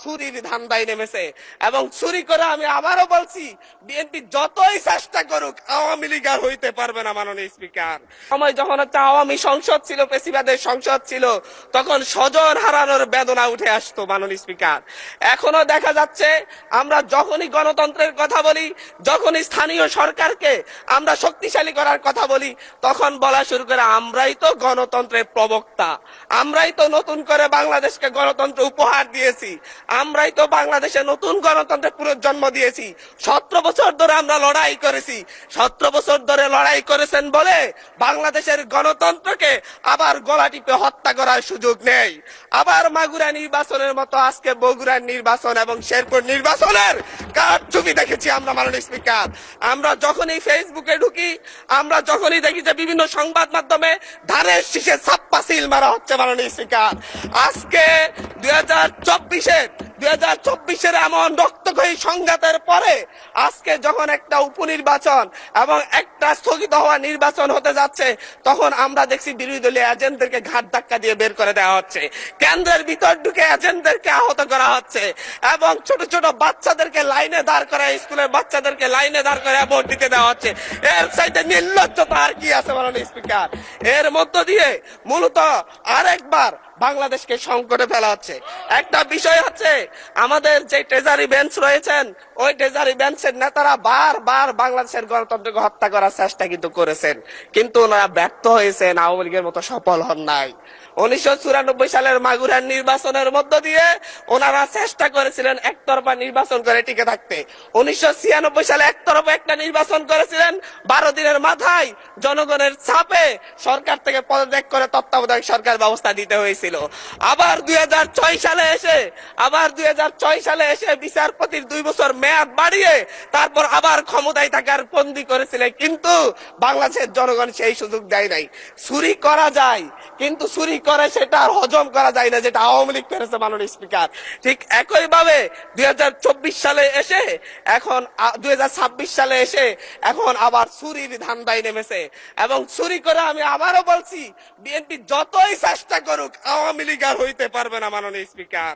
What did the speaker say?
চুরির ধান্দায় নেমেছে। এবং চুরি করে আমি আবারও বলছি, বিএনপি যতই চেষ্টা করুক আওয়ামী লীগ আর হইতে পারবে না। মাননীয় স্পিকার, সময় যখন হচ্ছে আওয়ামী সংসদ ছিল, পেশিবাদের সংসদ ছিল, তখন স্বজন হারানোর বেদনা উঠে আসতো। মাননীয় স্পিকার, এখনো দেখা যাচ্ছে আমরা যখনই গণতন্ত্রের কথা বলি, যখনই স্থানীয় সরকারকে আমরা শক্তিশালী করার কথা বলি, তখন বলা শুরু করে আমরাই তো গণতন্ত্রের প্রবক্তা, আমরাই তো নতুন করে বাংলাদেশকে গণতন্ত্র উপহার দিয়েছি, আমরাই তো বাংলাদেশে নতুন গণতন্ত্রের পুনর্জন্ম দিয়েছি। 17 বছর ধরে আমরা লড়াই করেছি। 17 বছর ধরে লড়াই করেছেন বলে বাংলাদেশের গণতন্ত্রকে আবার গলা টিপে হত্যা করার সুযোগ নেই। আবার মাগুরা নির্বাচনের মতো আজকে বগুড়ার নির্বাচন এবং শেরপুর নির্বাচনের কারচুপি দেখেছি আমরা। মাননীয় স্পিকার, আমরা যখনই ফেসবুকে ঢুকি, আমরা যখনই দেখি যে বিভিন্ন সংবাদ মাধ্যমে ধানের শীষে ছাপ্পা সিল মারা হচ্ছে। মাননীয় স্পিকার, আজকে 2024-এর এমন রক্তক্ষয়ী সংঘাতের পরে আজকে যখন একটা উপনির্বাচন এবং একটা স্থগিত হওয়া নির্বাচন হতে যাচ্ছে, তখন আমরা দেখছি বিরোধী দলীয় এজেন্টদেরকে ঘাট ধাক্কা দিয়ে বের করে দেওয়া হচ্ছে, কেন্দ্রের ভিতর ঢুকে এজেন্টদেরকে আহত করা হচ্ছে, এবং ছোট ছোট বাচ্চাদেরকে লাইনে দাঁড় করে, স্কুলের বাচ্চাদেরকে লাইনে দাঁড় করে ভোট দিতে দেওয়া হচ্ছে। এর চাইতে নির্লজ্জতা আর কি আছে? মাননীয় স্পিকার, এর মধ্য দিয়ে মূলত আরেকবার বাংলাদেশকে সংকটে ফেলা হচ্ছে। একটা বিষয় হচ্ছে, আমাদের যে ট্রেজারি বেঞ্চ রয়েছেন, ওই ট্রেজারি বেঞ্চের নেতারা বারবার বাংলাদেশের গণতন্ত্রকে হত্যা করার চেষ্টা কিন্তু করেছেন, কিন্তু ওনারা ব্যর্থ হয়েছেন, আওয়ামী লীগের মতো সফল হন নাই। 1994 সালের মাগুরার নির্বাচনের মধ্য দিয়ে ওনারা চেষ্টা করেছিলেন একতরফা নির্বাচন করে টিকে থাকতে। 1996 সালে একতরফা একটা নির্বাচন করেছিলেন, 12 দিনের মাথায় জনগণের চাপে সরকার থেকে পদত্যাগ করে তত্ত্বাবধায়ক সরকার ব্যবস্থা দিতে হয়েছিল। আবার 2006 সালে এসে বিচারপতির 2 বছর মেয়াদ বাড়িয়ে তারপর আবার ক্ষমতায় থাকার বন্দী করেছিলেন, কিন্তু বাংলাদেশের জনগণ সেই সুযোগ দেয় নাই। চুরি করা যায়, কিন্তু চুরি করে সেটা আর হজম করা যায় না, যেটা আওয়ামী লীগ করেছে। মাননীয় স্পিকার, ঠিক একইভাবে 2024 সালে এসে এখন 2026 সালে এসে এখন আবার চুরির ধান্দায় নেমেছে। এবং চুরি করে আমি আবারও বলছি, বিএনপি যতই চেষ্টা করুক আওয়ামী লীগ আর হইতে পারবে না। মাননীয় স্পিকার।